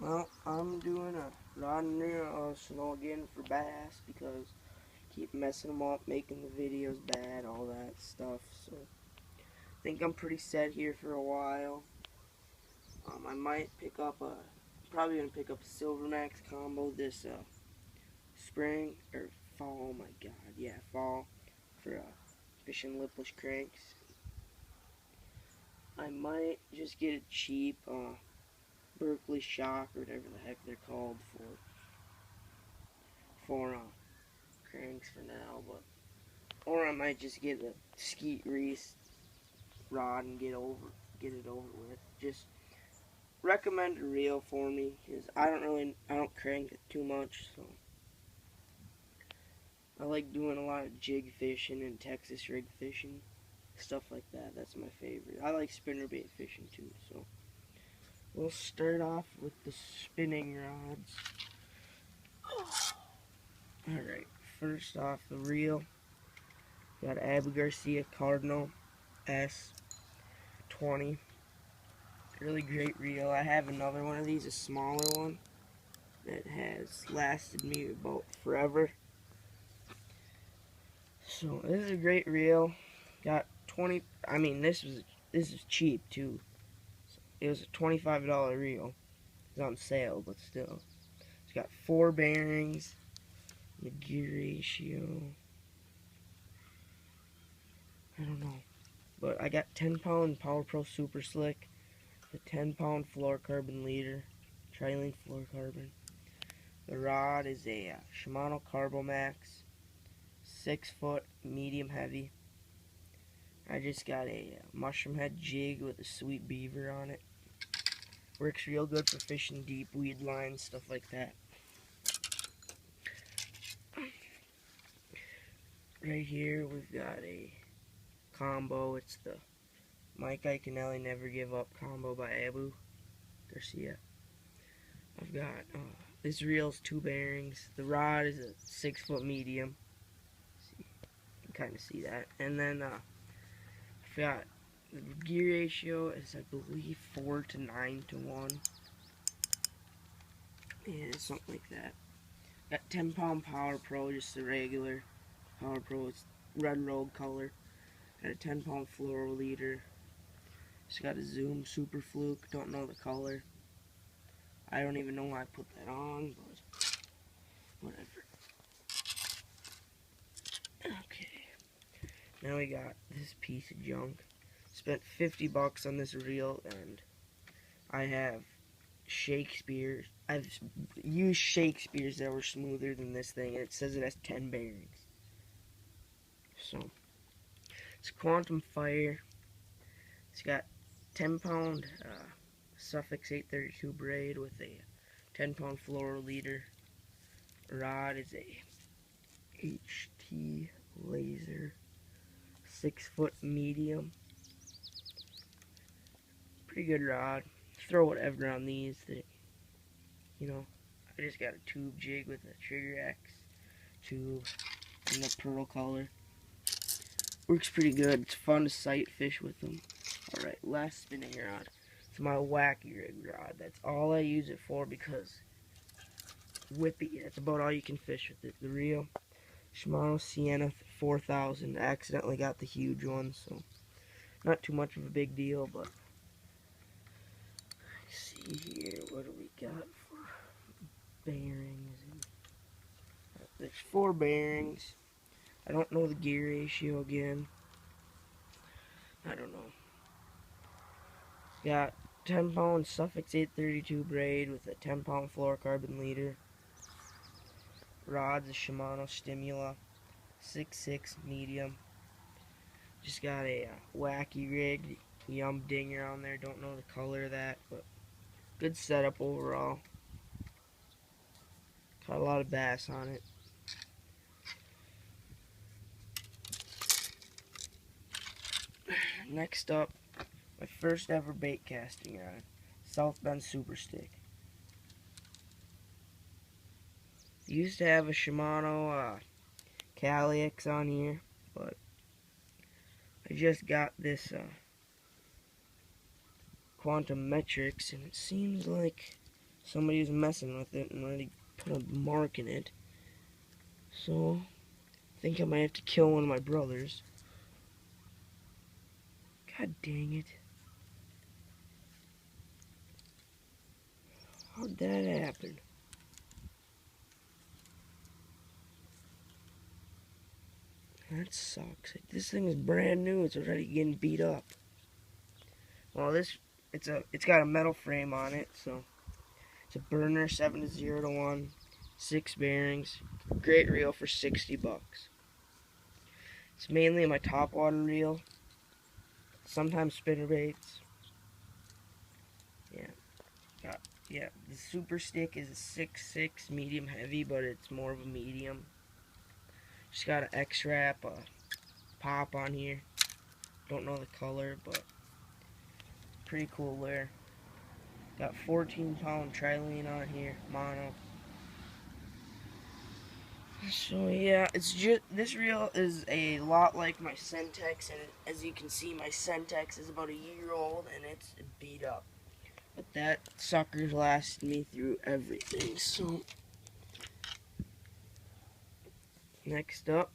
Well, I'm doing a rod and reel snow again for bass because keep messing them up, making the videos bad, all that stuff. So I think I'm pretty set here for a while. I might pick up probably gonna pick up a Silvermax combo this spring or fall. Oh my God, yeah, fall for fishing lipless cranks. I might just get a cheap Berkeley shock or whatever the heck they're called for cranks for now, but or I might just get a Skeet Reese rod and get it over with. Just recommend a reel for me because I don't crank it too much, so I like doing a lot of jig fishing and Texas rig fishing, stuff like that. That's my favorite. I like spinnerbait fishing too, so we'll start off with the spinning rods. Alright, first off the reel, got Abu Garcia Cardinal S20. Really great reel. I have another one of these, a smaller one, that has lasted me about forever. So this is a great reel. Got 20. I mean, this is cheap too. It was a $25 reel. It's on sale, but still. It's got 4 bearings. The gear ratio, I don't know. But I got 10-pound Power Pro Super Slick, the 10-pound fluorocarbon leader, Trilene fluorocarbon. The rod is a Shimano Carbomax, 6-foot, medium heavy. I just got a mushroom head jig with a sweet beaver on it. Works real good for fishing deep weed lines, stuff like that. Right here we've got a combo. It's the Mike Iaconelli Never Give Up combo by Abu Garcia. I've got this reel's 2 bearings. The rod is a 6-foot medium. See, you can kind of see that. And then I've got the gear ratio is I believe 4 to 9 to 1. Yeah, something like that. Got 10-pound Power Pro, just the regular Power Pro. It's red road color. Got a 10-pound fluoro leader. It's got a Zoom Super Fluke. Don't know the color. I don't even know why I put that on, but whatever. Okay. Now we got this piece of junk. Spent 50 bucks on this reel, and I have Shakespeare. I've used Shakespeare's that were smoother than this thing, and it says it has 10 bearings. So, it's Quantum Fire. It's got 10-pound Suffix 832 braid with a 10-pound fluoro leader. Rod is a HT laser 6-foot medium. Pretty good rod. Throw whatever on these that, I just got a tube jig with a Trigger X tube in the pearl color. Works pretty good. It's fun to sight fish with them. Alright, last spinning rod. It's my wacky rig rod. That's all I use it for because whippy. That's about all you can fish with it. The reel Shimano Sienna 4000. I accidentally got the huge one, so not too much of a big deal, but let's see here. What do we got for bearings? There's 4 bearings. I don't know the gear ratio again. I don't know. Got 10-pound Suffix 832 braid with a 10-pound fluorocarbon leader. Rod's a Shimano Stimula 6.6 medium. Just got a wacky rig Yum Dinger on there. Don't know the color of that, but good setup overall. Caught a lot of bass on it. Next up, my first ever bait casting rod, South Bend Super Stick. Used to have a Shimano Calyx on here, but I just got this Quantum Metrics, and it seems like somebody was messing with it and already put a mark in it. So, I think I might have to kill one of my brothers. God dang it. How'd that happen? That sucks. This thing is brand new. It's already getting beat up. Well, it's got a metal frame on it, so it's a burner 7-0-1, 6 bearings. Great reel for 60 bucks. It's mainly my top water reel. Sometimes spinnerbaits. Yeah. The Super Stick is a 6.6 medium heavy, but it's more of a medium. Just got an X-Wrap, a pop on here. Don't know the color, but pretty cool there. Got 14-pound trilene on here, mono. So yeah, it's just, this reel is a lot like my Sentex, and as you can see, my Sentex is about a year old and it's beat up. But that sucker's lasted me through everything. So next up,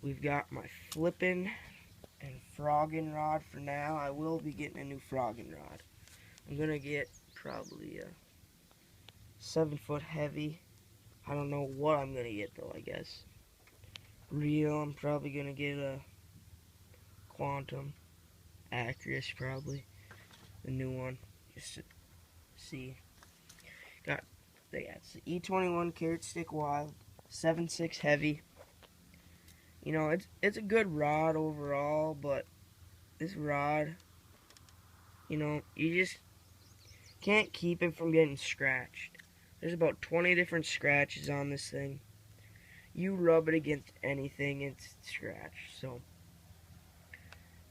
we've got my flippin' and frogging rod. For now, I will be getting a new frogging rod. I'm gonna get probably a 7-foot heavy. I don't know what I'm gonna get though, I guess. Reel, I'm probably gonna get a Quantum. Acris, probably. The new one. Just to see. It's the E21 Carrot Stick Wild. 7.6 heavy. You know, it's a good rod overall, but this rod, you know, you just can't keep it from getting scratched. There's about 20 different scratches on this thing. You rub it against anything, it's scratched. So,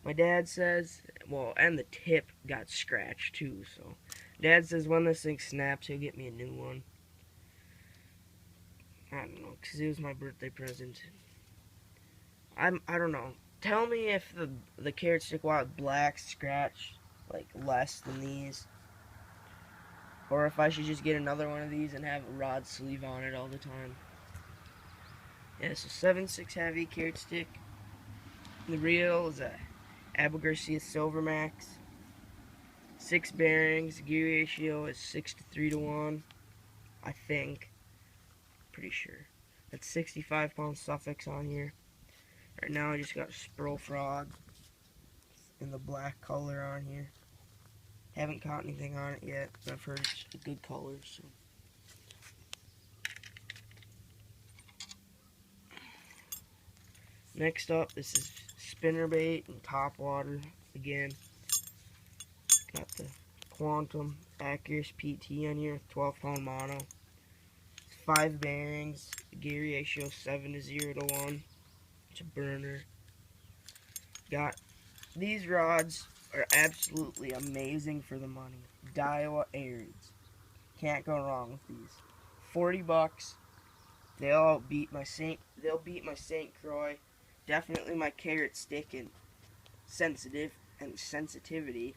my dad says, well, and the tip got scratched too. So, Dad says when this thing snaps, he'll get me a new one. I don't know, because it was my birthday present. I don't know. Tell me if the Carrot Stick Wild Black scratch like less than these, or if I should just get another one of these and have a rod sleeve on it all the time. Yeah, so 7.6 heavy Carrot Stick. The reel is a Abu Garcia Silver Max. 6 bearings. Gear ratio is 6-3-1. I think. Pretty sure. That's 65-pound Sufix on here. Right now I just got a Spro Frog in the black color on here. Haven't caught anything on it yet, but I've heard it's a good color. So. Next up, this is spinnerbait and topwater again. Got the Quantum Acris PT on here, 12-pound mono. 5 bearings, gear ratio 7-0-1. It's a burner. Got these rods are absolutely amazing for the money. Daiwa Aries. Can't go wrong with these. 40 bucks. They'll beat my St. Croix. Definitely my Carrot Stick and sensitivity.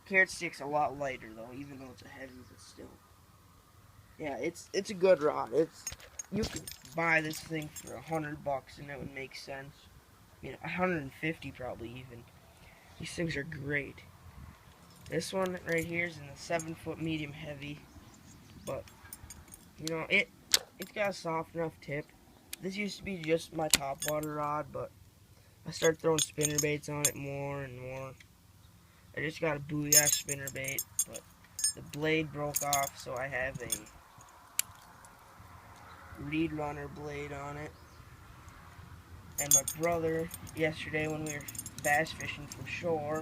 Carrot Stick's a lot lighter though, even though it's a heavy, but still. Yeah, it's a good rod. You could buy this thing for 100 bucks and that would make sense. You know, 150 probably even. These things are great. This one right here is in the 7-foot medium heavy, but you know it's got a soft enough tip. This used to be just my topwater rod, but I started throwing spinnerbaits on it more and more. I just got a Booyah spinnerbait, but the blade broke off, so I have a Reed Runner blade on it. And my brother, yesterday when we were bass fishing from shore,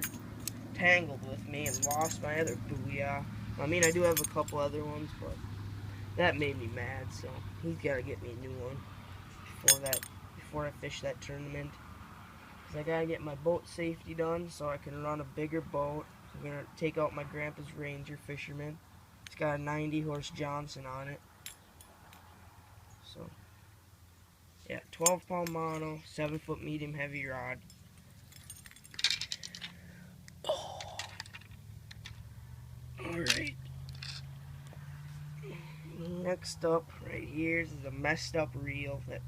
tangled with me and lost my other Booyah. I mean, I do have a couple other ones, but that made me mad, so he's got to get me a new one before I fish that tournament. Because I got to get my boat safety done so I can run a bigger boat. I'm going to take out my grandpa's Ranger Fisherman. It's got a 90-horse Johnson on it. So, yeah, 12-pound mono, 7-foot medium heavy rod. Oh. Alright. Next up, right here, is a messed up reel that,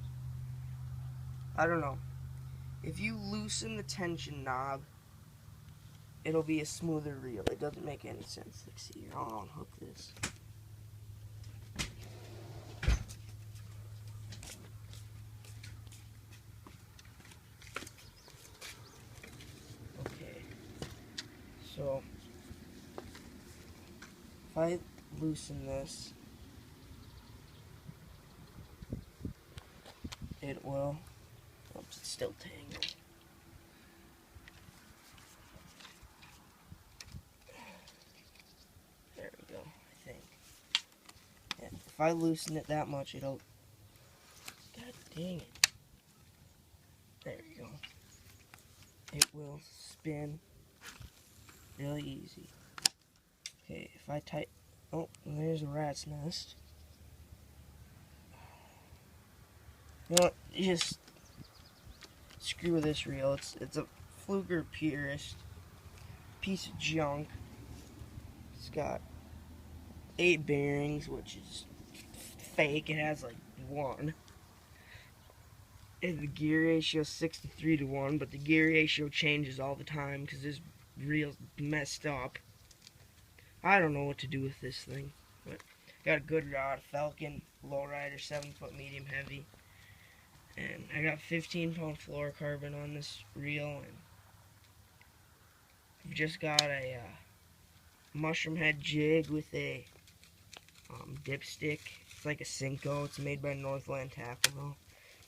I don't know. If you loosen the tension knob, it'll be a smoother reel. It doesn't make any sense. Let's see here. I'll unhook this. Okay. So, if I loosen this, it will. Oops, it's still tangled. There we go, I think. Yeah, if I loosen it that much, it'll. God dang it. There we go. It will spin really easy. Okay, if I tighten. Oh, there's a rat's nest. You know what? Just screw with this reel. It's a Fluker Purist piece of junk. It's got 8 bearings, which is fake. It has like 1. And the gear ratio is 63:1, but the gear ratio changes all the time because this reel's messed up. I don't know what to do with this thing, but got a good rod, Falcon Lowrider 7-foot medium heavy, and I got 15-pound fluorocarbon on this reel, and I've just got a mushroom head jig with a dipstick. It's like a Cinco. It's made by Northland Tackle though.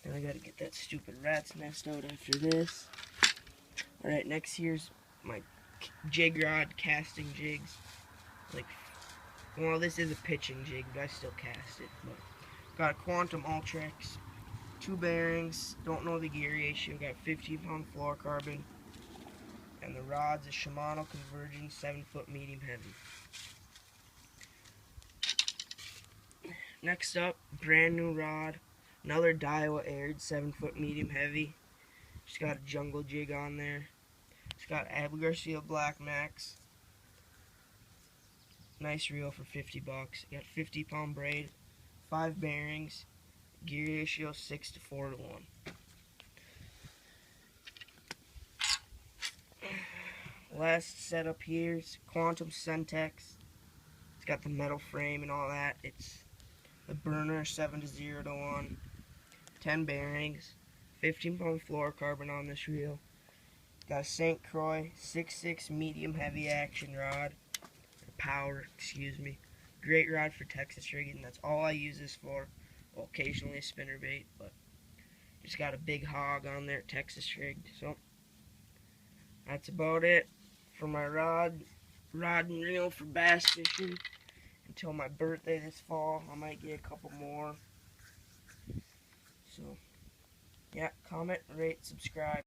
And I gotta get that stupid rat's nest out after this. Alright, next here's my jig rod casting jigs. Like, well, this is a pitching jig, but I still cast it. But got a Quantum Ultrex, 2 bearings, don't know the gear ratio, got 15-pound fluorocarbon, and the rod's a Shimano Converging 7-foot medium heavy. Next up, brand new rod, another Daiwa Aired 7-foot medium heavy. Just got a jungle jig on there. It's got Abu Garcia Black Max. Nice reel for 50 bucks. Got 50-pound braid, 5 bearings, gear ratio 6:4:1. Last setup here is Quantum Sentex. It's got the metal frame and all that. It's the burner 7:0:1. 10 bearings, 15-pound fluorocarbon on this reel. Got a St. Croix 6.6 medium heavy action rod. Power, excuse me. Great rod for Texas rigging. That's all I use this for. Well, occasionally a spinnerbait, but just got a big hog on there, Texas rigged. So that's about it for my rod and reel for bass fishing until my birthday this fall. I might get a couple more. So yeah, comment, rate, subscribe.